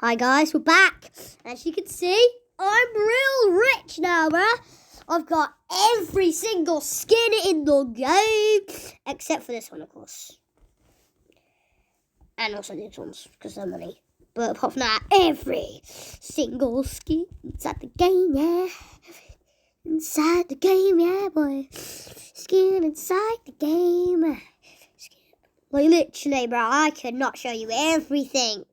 Hi guys, we're back. As you can see, I'm real rich now, bruh. I've got every single skin in the game, except for this one, of course. And also these ones, because they're money. But apart from that, every single skin inside the game, yeah. Inside the game, yeah, boy. Skin inside the game. Like, literally, bro, I cannot show you everything.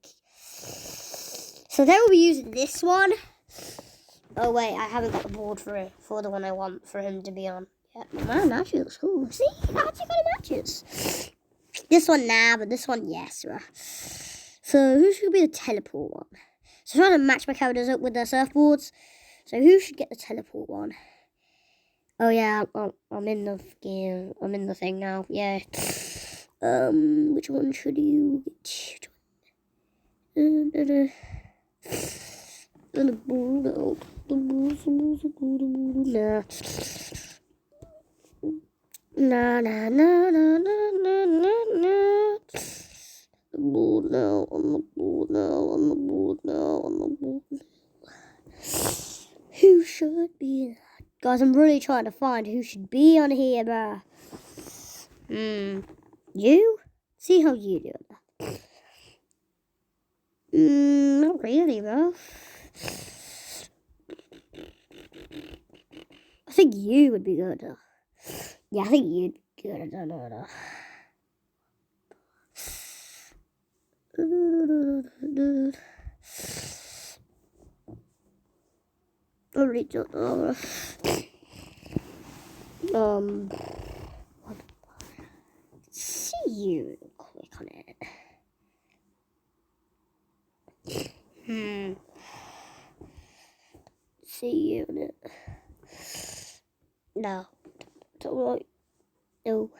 So they will be using this one. Oh, wait, I haven't got the board for the one I want for him to be on. Yeah, man, actually looks cool. See, it actually kind of matches. This one now, but this one, yes, bro. So who should be the teleport one? So I'm trying to match my characters up with their surfboards. So who should get the teleport one? Oh, yeah, I'm in the game. I'm in the thing now, yeah. Which one should you get? Nah. On the board now. Who should be? Guys, I'm really trying to find who should be on here, bruh. You? See how you do that. Not really, bro. I think you would be good. Yeah, I think you'd be good. I don't know. I really don't know. See you real quick on it. See you on it. No. Don't. No.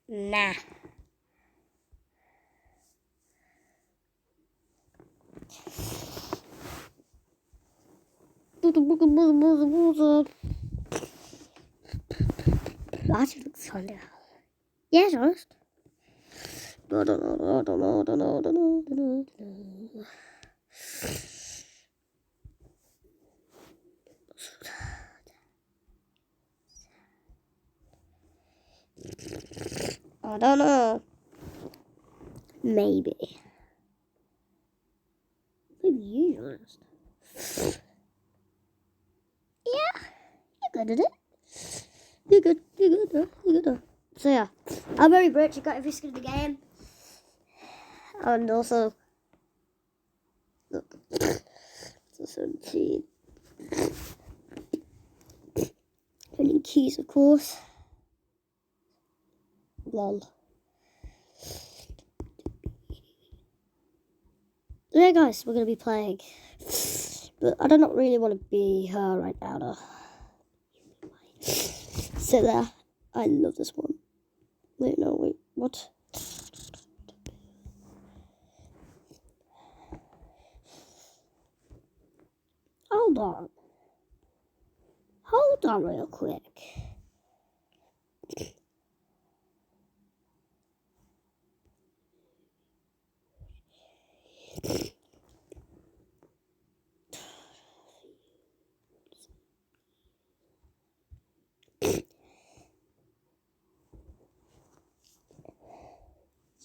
Nah. That looks kind of. Yeah, just. I don't know. I don't know. Maybe you just. Yeah, you're good at it. You're good. So yeah, I'm very rich. I got every skin in the game, and also look, it's 17. Any keys, of course. Lol. Yeah, guys, we're gonna be playing, but I don't really want to be her right now, though. So there, I love this one. Wait, what? Hold on real quick.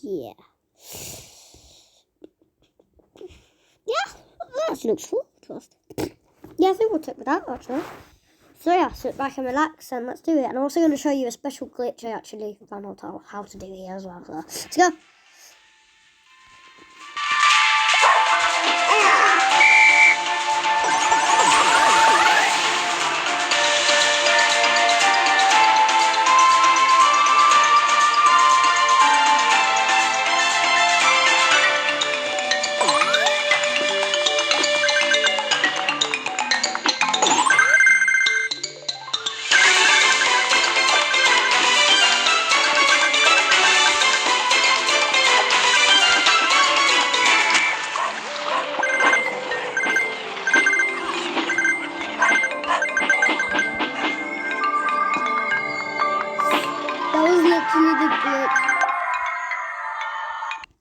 Yeah, that looks cool. Yeah, I think we'll take with that, actually. So yeah, sit back and relax, and let's do it. And I'm also going to show you a special glitch I actually found out how to do here as well. So let's go.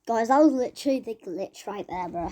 Guys, that was literally the glitch right there, bro.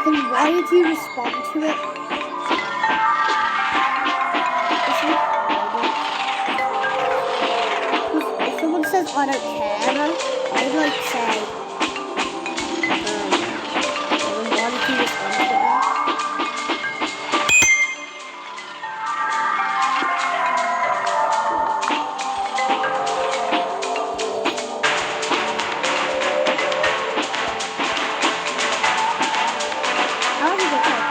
Then why did you respond to it? If someone says I don't care, I'd like say, then why did you respond to it? How did you get that?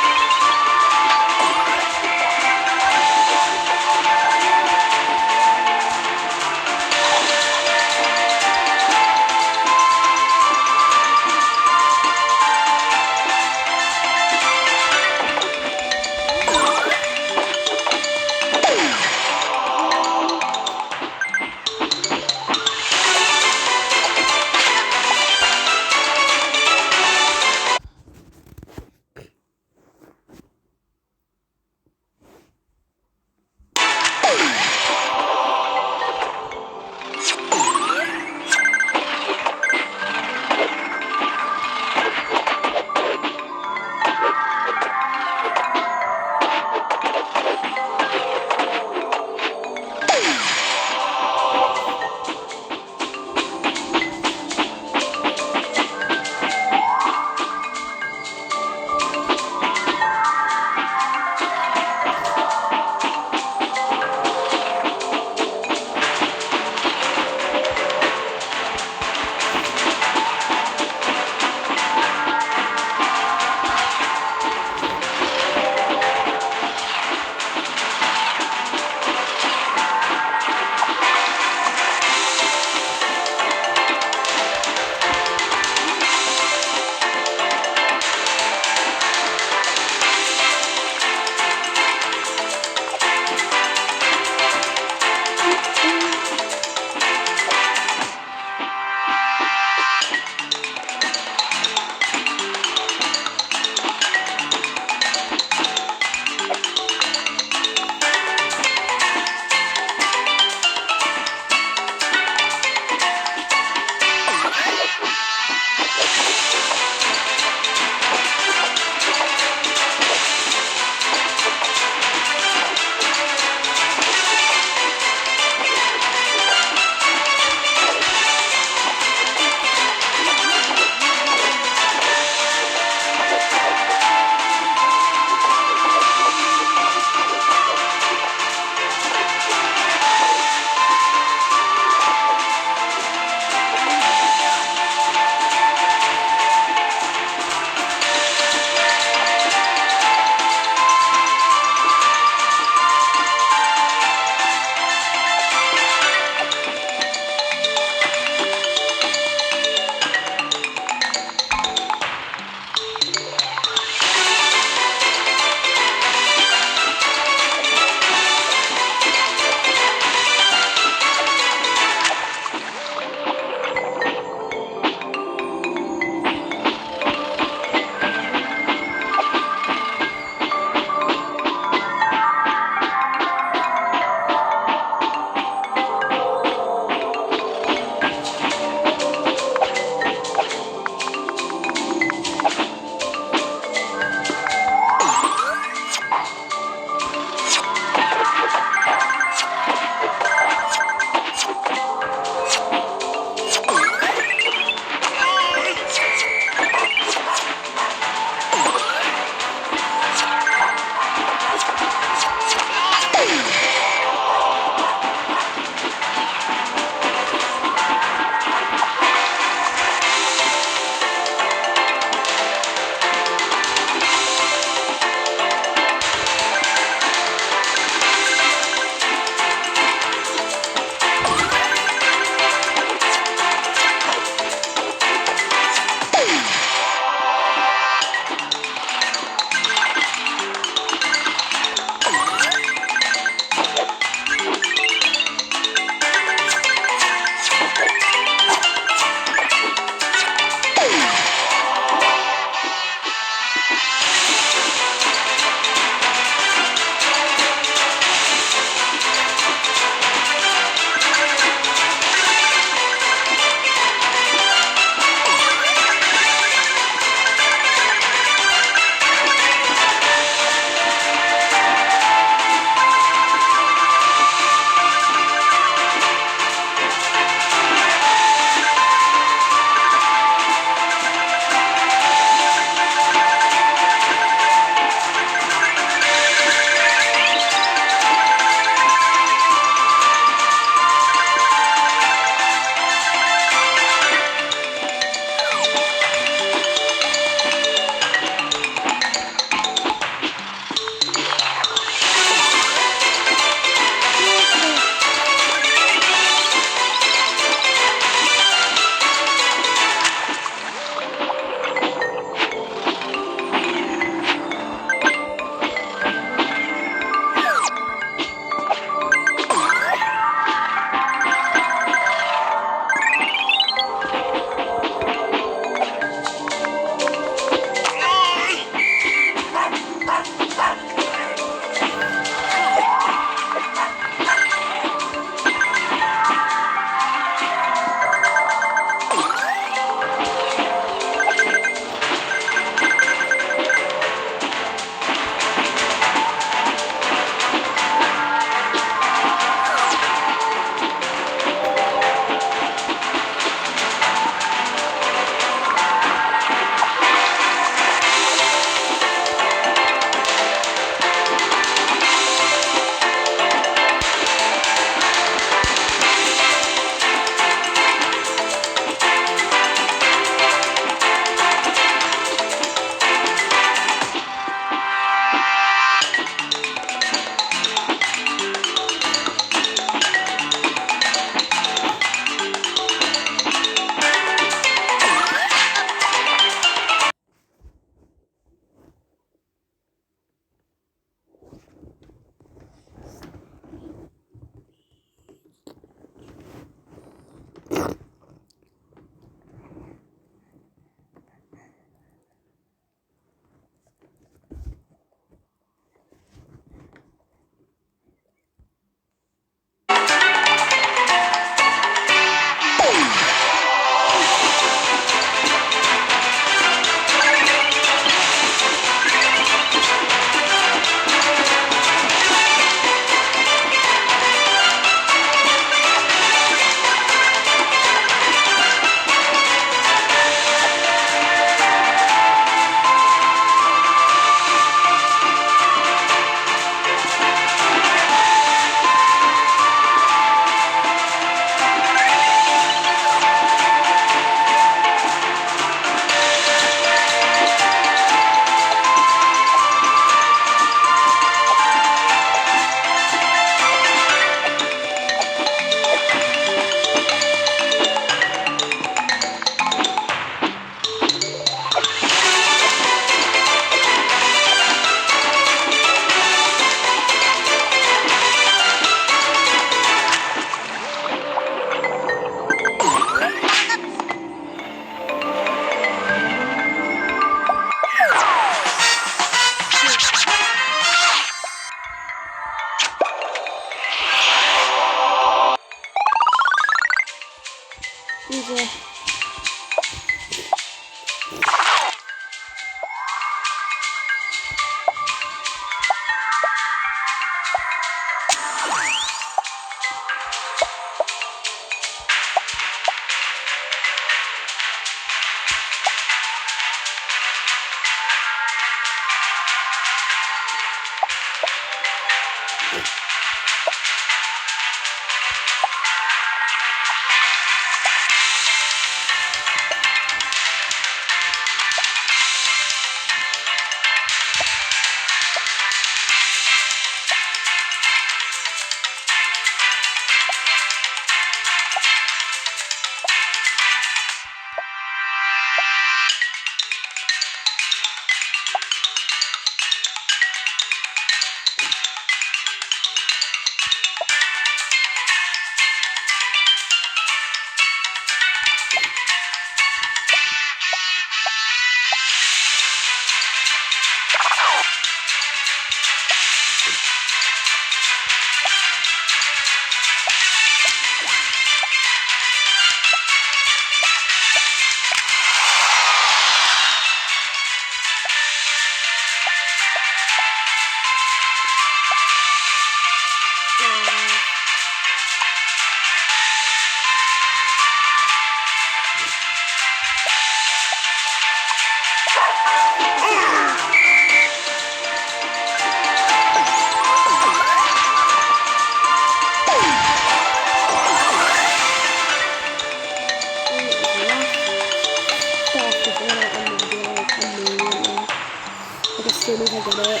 soon as I get it. As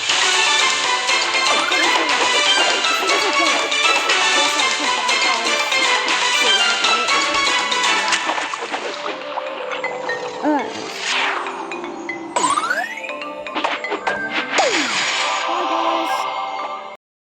soon as I get it.